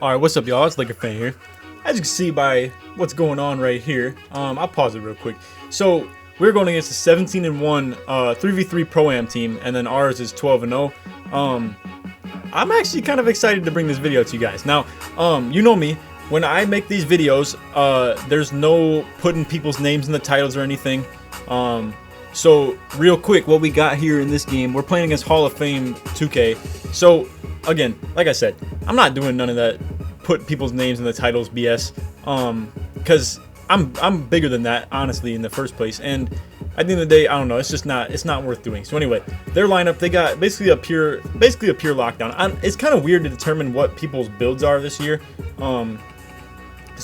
Alright, what's up, y'all? It's LakerFan here. As you can see by what's going on right here, I'll pause it real quick. So, we're going against a 17-1 3v3 Pro-Am team, and then ours is 12-0. I'm actually kind of excited to bring this video to you guys. Now, you know me. When I make these videos, there's no putting people's names in the titles or anything. So, real quick, what we got here in this game, we're playing against Hall of Fame 2K. So, again, like I said, I'm not doing none of that put people's names in the titles BS, because I'm bigger than that, honestly, in the first place. And at the end of the day, I don't know, it's not worth doing. So anyway, their lineup, they got basically a pure lockdown. It's kind of weird to determine what people's builds are this year. So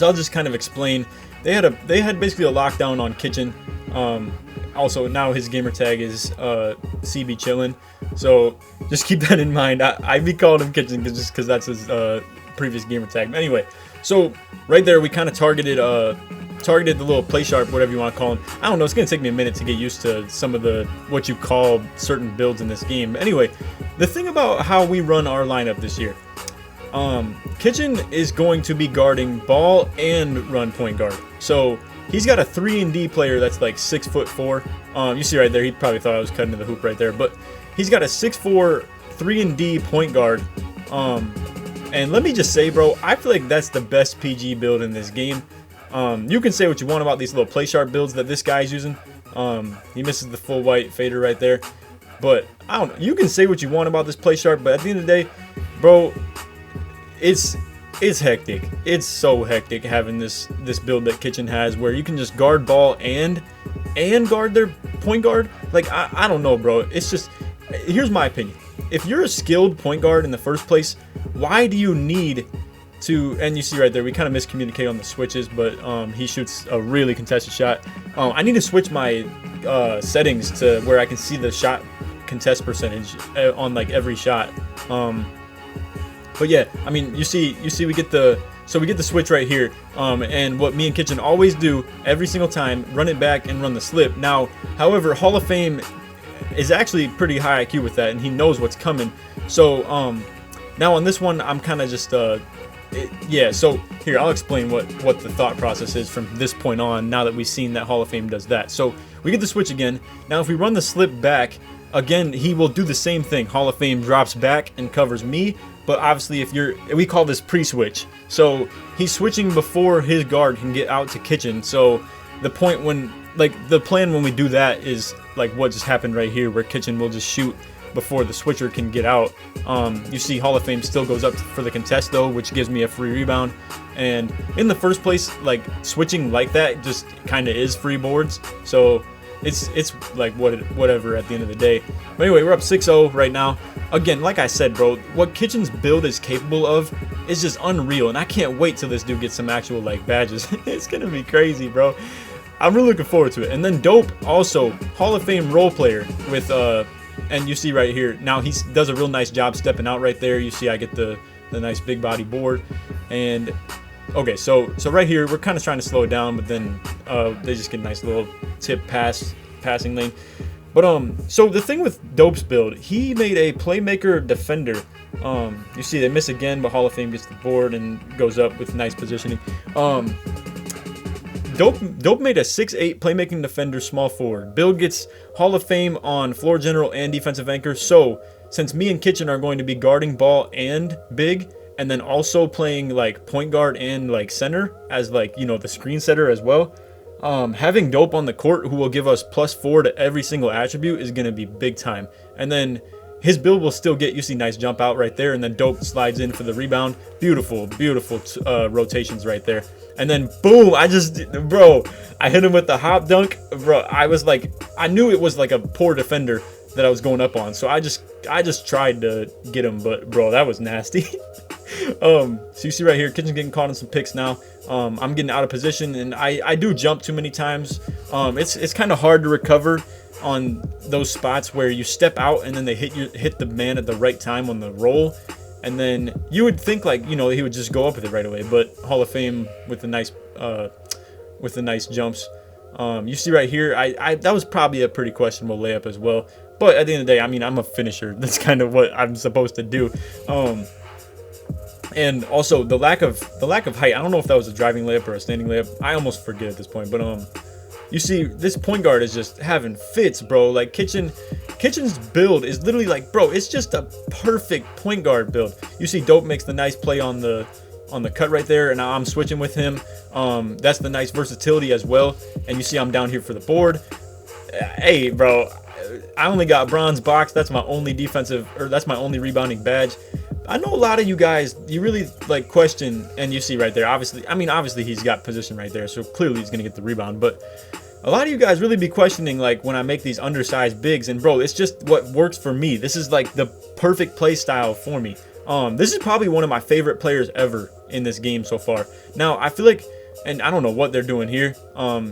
I'll just kind of explain. They had basically a lockdown on Kitchen. Also, now his gamertag is CB Chillin'. So just keep that in mind. I be calling him Kitchen just because that's his previous gamertag. But anyway, so right there we kind of targeted the little play sharp, whatever you want to call him. I don't know. It's gonna take me a minute to get used to some of the what you call certain builds in this game. Anyway, the thing about how we run our lineup this year. Kitchen is going to be guarding ball and run point guard. So he's got a 3-and-D player that's like 6'4". You see right there, he probably thought I was cutting to the hoop right there, but he's got a 6'4", 3-and-D point guard. And let me just say, bro, I feel like that's the best PG build in this game. You can say what you want about these little play sharp builds that this guy's using. He misses the full white fader right there, but I don't know. You can say what you want about this play sharp, but at the end of the day, bro, it's hectic. It's so hectic having this build that Kitchen has, where you can just guard ball and guard their point guard. Like I don't know, bro. It's just, here's my opinion. If you're a skilled point guard in the first place, why do you need to? And you see right there, we kind of miscommunicate on the switches, but he shoots a really contested shot. I need to switch my settings to where I can see the shot contest percentage on like every shot. But yeah, I mean, you see we get the switch right here, and what me and Kitchen always do every single time, run it back and run the slip. Now, however, Hall of Fame is actually pretty high IQ with that, and he knows what's coming. So now on this one, I'm kind of just yeah. So here, I'll explain what the thought process is from this point on. Now that we've seen that Hall of Fame does that, so we get the switch again. Now, if we run the slip back again, he will do the same thing. Hall of Fame drops back and covers me. But obviously, we call this pre-switch. So he's switching before his guard can get out to Kitchen. So the point the plan when we do that is like what just happened right here, where Kitchen will just shoot before the switcher can get out. You see Hall of Fame still goes up for the contest though, which gives me a free rebound. And in the first place, like switching like that just kind of is free boards. So it's like whatever at the end of the day. But anyway, we're up 6-0 right now. Again, like I said, bro, what Kitchen's build is capable of is just unreal, and I can't wait till this dude gets some actual like badges. It's gonna be crazy, bro. I'm really looking forward to it. And then Dope, also Hall of Fame role player with and you see right here, now he does a real nice job stepping out right there. You see I get the nice big body board. And okay, so right here we're kind of trying to slow it down, but then they just get a nice little tip passing lane. But so the thing with Dope's build, he made a playmaker defender. You see they miss again, but Hall of Fame gets the board and goes up with nice positioning. Dope made a 6'8" playmaking defender small forward. Build gets Hall of Fame on floor general and defensive anchor. So since me and Kitchen are going to be guarding ball and big, and then also playing like point guard and like center as like, you know, the screen setter as well, having Dope on the court who will give us +4 to every single attribute is going to be big time. And then his build will still get, you see, nice jump out right there, and then Dope slides in for the rebound. Beautiful rotations right there. And then boom, I hit him with the hop dunk, bro. I knew it was like a poor defender that I was going up on, so I just tried to get him, but bro, that was nasty. So you see right here, Kitchen's getting caught in some picks now. I'm getting out of position, and I do jump too many times. It's kind of hard to recover on those spots where you step out and then they hit the man at the right time on the roll, and then you would think like, you know, he would just go up with it right away. But Hall of Fame with the nice jumps. You see right here, that was probably a pretty questionable layup as well. But at the end of the day, I mean, I'm a finisher. That's kind of what I'm supposed to do. And also the lack of height. I don't know if that was a driving layup or a standing layup. I almost forget at this point. But you see, this point guard is just having fits, bro. Like Kitchen's build is literally like, bro, it's just a perfect point guard build. You see, Dope makes the nice play on the cut right there, and now I'm switching with him. That's the nice versatility as well. And you see, I'm down here for the board. Hey, bro, I only got bronze box. That's my only that's my only rebounding badge. I know a lot of you guys, you really like question, and you see right there, obviously he's got position right there, so clearly he's gonna get the rebound. But a lot of you guys really be questioning, like, when I make these undersized bigs, and bro, it's just what works for me. This is like the perfect play style for me. This is probably one of my favorite players ever in this game so far. Now, I feel like, and I don't know what they're doing here.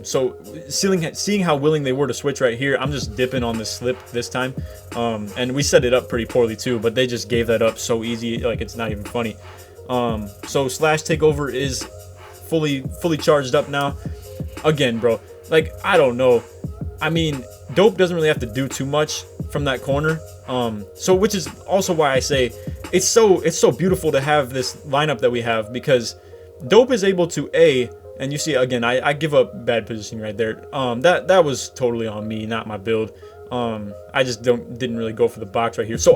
So seeing how willing they were to switch right here, I'm just dipping on this slip this time. And we set it up pretty poorly too, but they just gave that up so easy, like it's not even funny. So slash takeover is fully charged up now. Again, bro, like, I don't know. I mean, Dope doesn't really have to do too much from that corner. So which is also why I say it's so beautiful to have this lineup that we have, because Dope is able to and you see again, I give up bad positioning right there. That was totally on me, not my build. I just didn't really go for the box right here. So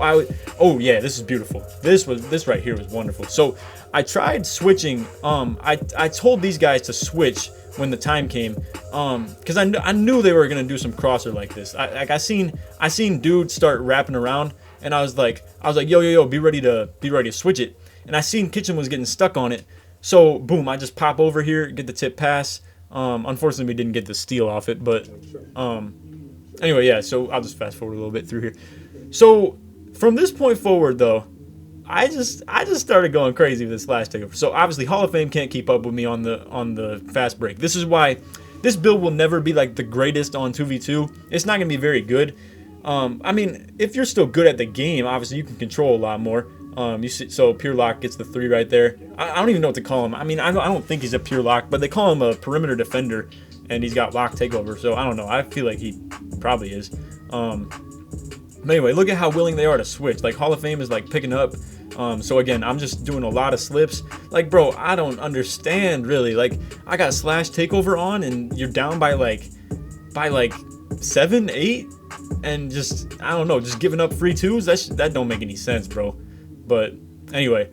oh yeah, this is beautiful. This right here was wonderful. So I tried switching. I told these guys to switch when the time came, because I knew they were gonna do some crosser like this. I seen dudes start wrapping around, and I was like yo, be ready to switch it. And I seen Kitchen was getting stuck on it, so boom, I just pop over here, get the tip pass. Unfortunately, we didn't get the steal off it, but anyway, yeah. So I'll just fast forward a little bit through here. So from this point forward, though, I just started going crazy with this last takeover. So obviously Hall of Fame can't keep up with me on the fast break. This is why this build will never be like the greatest on 2v2. It's not gonna be very good. I mean, if you're still good at the game, obviously you can control a lot more. You see, so Pure Lock gets the 3 right there. I don't even know what to call him. I mean, I don't think he's a Pure Lock, but they call him a perimeter defender, and he's got lock takeover. So I don't know. I feel like he probably is. But anyway, look at how willing they are to switch. Like, Hall of Fame is like picking up. So again, I'm just doing a lot of slips. Like, bro, I don't understand really. Like, I got slash takeover on, and you're down by like 7, 8, and just, I don't know, just giving up free twos. That don't make any sense, bro. But anyway,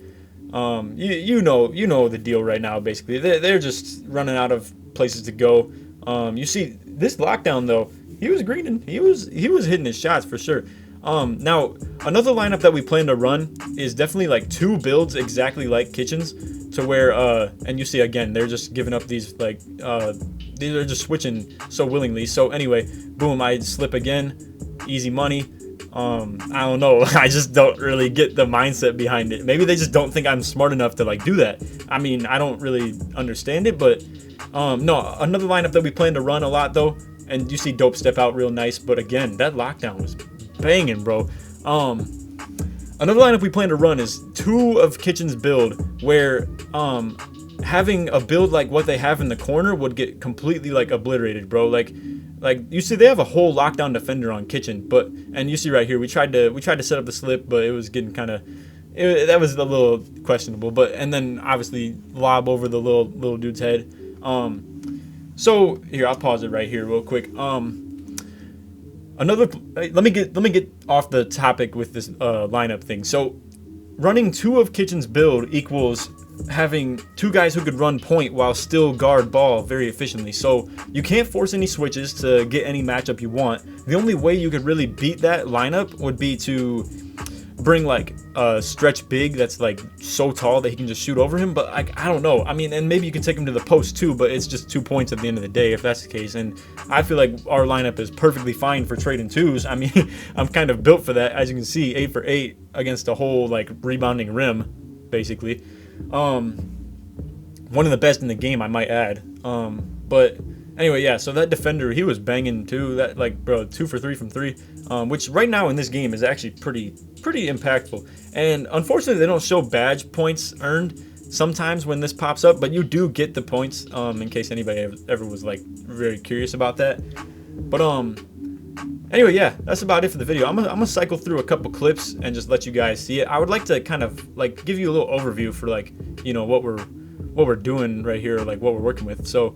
you know the deal right now. Basically, they're just running out of places to go. You see this lockdown though. He was greening. He was hitting his shots for sure. Now another lineup that we plan to run is definitely like 2 builds exactly like Kitchen's, to where and you see again they're just giving up these like they're just switching so willingly. So anyway, boom, I slip again, easy money. I don't know. I just don't really get the mindset behind it. Maybe they just don't think I'm smart enough to like do that. I mean, I don't really understand it, but no, another lineup that we plan to run a lot though, and you see Dope step out real nice, but again, that lockdown was banging, bro. Another lineup we plan to run is 2 of Kitchen's build, where having a build like what they have in the corner would get completely like obliterated, bro. Like you see they have a whole lockdown defender on Kitchen, and you see right here we tried to set up the slip, but it was getting kind of, that was a little questionable. But and then obviously lob over the little dude's head. So here, I'll pause it right here real quick. Let me get off the topic with this lineup thing. So running 2 of Kitchen's build equals having 2 guys who could run point while still guard ball very efficiently. So you can't force any switches to get any matchup you want. The only way you could really beat that lineup would be to bring like a stretch big that's like so tall that he can just shoot over him. But like, I don't know. I mean, and maybe you can take him to the post too, but it's just 2 points at the end of the day if that's the case. And I feel like our lineup is perfectly fine for trading 2s. I mean, I'm kind of built for that. As you can see, 8 for 8 against a whole like rebounding rim, basically. One of the best in the game, I might add. But anyway, yeah, so that defender, he was banging too. That, like, bro, 2 for 3 from 3, which right now in this game is actually pretty impactful. And unfortunately, they don't show badge points earned sometimes when this pops up, but you do get the points, in case anybody ever was like very curious about that. But Anyway, yeah, that's about it for the video. I'm gonna cycle through a couple clips and just let you guys see it. I would like to kind of like give you a little overview for like, you know, what we're doing right here, like what we're working with. So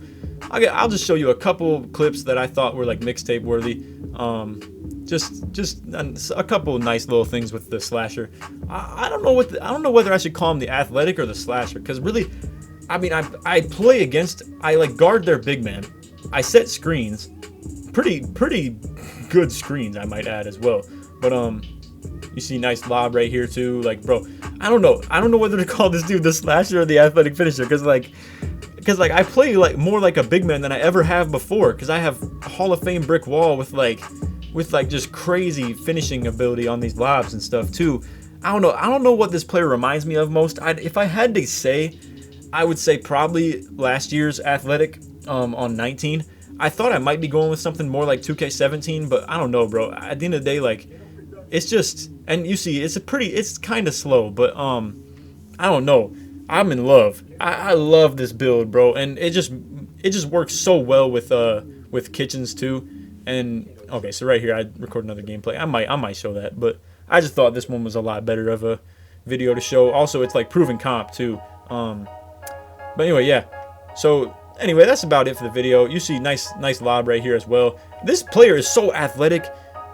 I'll just show you a couple clips that I thought were like mixtape worthy. Just a couple nice little things with the slasher. I don't know I don't know whether I should call him the athletic or the slasher, because really, I mean, I play against, I like guard their big man. I set screens, pretty good screens, I might add as well. But you see nice lob right here too. Like, bro, I don't know whether to call this dude the slasher or the athletic finisher, because I play like more like a big man than I ever have before, because I have a Hall of Fame brick wall with like just crazy finishing ability on these lobs and stuff too. I don't know what this player reminds me of most. If I had to say, I would say probably last year's athletic on 19. I thought I might be going with something more like 2K17, but I don't know, bro. At the end of the day, like, it's just, and you see, it's kind of slow, but I don't know. I'm in love. I love this build, bro, and it just works so well with kitchens too. And okay, so right here I record another gameplay. I might show that, but I just thought this one was a lot better of a video to show. Also, it's like proven comp too. But anyway, yeah. So anyway, that's about it for the video. You see nice lob right here as well. This player is so athletic,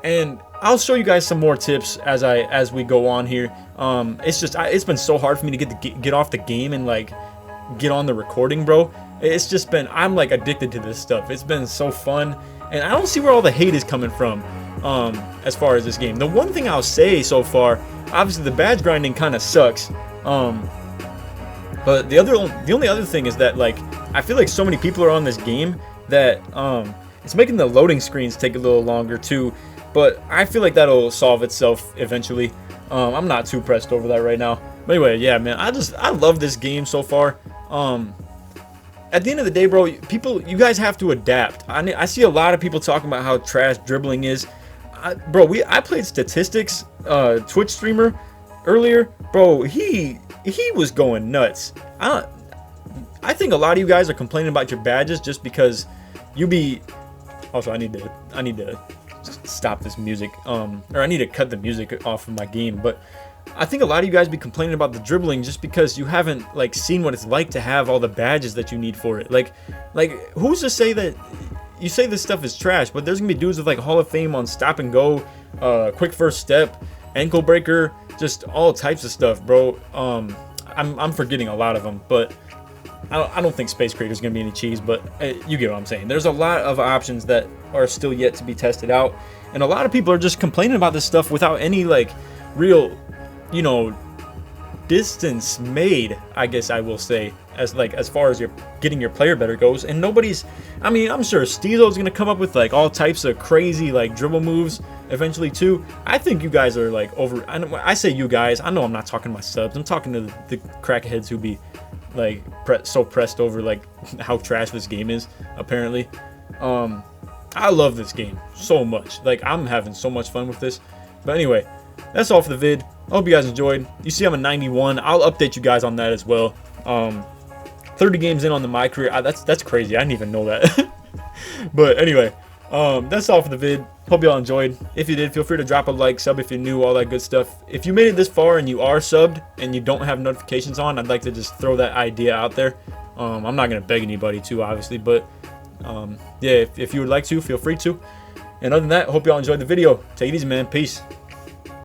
and I'll show you guys some more tips as we go on here. It's been so hard for me to get off the game and like get on the recording, bro. It's just been, I'm like addicted to this stuff. It's been so fun, and I don't see where all the hate is coming from as far as this game. The one thing I'll say so far, obviously the badge grinding kind of sucks. But the only other thing is that, like, I feel like so many people are on this game that it's making the loading screens take a little longer too. But I feel like that'll solve itself eventually. I'm not too pressed over that right now. But anyway, yeah, man, I love this game so far. At the end of the day, bro, you guys have to adapt. I see a lot of people talking about how trash dribbling is. I played Statistics, Twitch streamer earlier, bro. He was going nuts. I think a lot of you guys are complaining about your badges just because you be. Also, I need to stop this music. Or I need to cut the music off of my game. But I think a lot of you guys be complaining about the dribbling just because you haven't like seen what it's like to have all the badges that you need for it. Like who's to say that you say this stuff is trash, but there's gonna be dudes with like Hall of Fame on stop and go, quick first step, ankle breaker, just all types of stuff, bro. I'm forgetting a lot of them, but I don't think Space Creator is gonna be any cheese, but you get what I'm saying. There's a lot of options that are still yet to be tested out, and a lot of people are just complaining about this stuff without any like real, you know, distance made, I guess I will say, as far as getting your player better goes. And nobody's, I mean, I'm sure Steezo's gonna come up with like all types of crazy like dribble moves eventually too. I think you guys are like over. I say you guys, I know I'm not talking to my subs. I'm talking to the crackheads who be like so pressed over like how trash this game is apparently. I love this game so much. Like, I'm having so much fun with this. But anyway, that's all for the vid. I hope you guys enjoyed. You see I'm a 91. I'll update you guys on that as well. 30 games in on the MYCAREER. That's crazy. I didn't even know that. But anyway, that's all for the vid. Hope y'all enjoyed. If you did, feel free to drop a like, sub if you're new, all that good stuff. If you made it this far and you are subbed and you don't have notifications on, I'd like to just throw that idea out there. I'm not going to beg anybody to, obviously, but yeah, if you would like to, feel free to. And other than that, hope y'all enjoyed the video. Take it easy, man. Peace.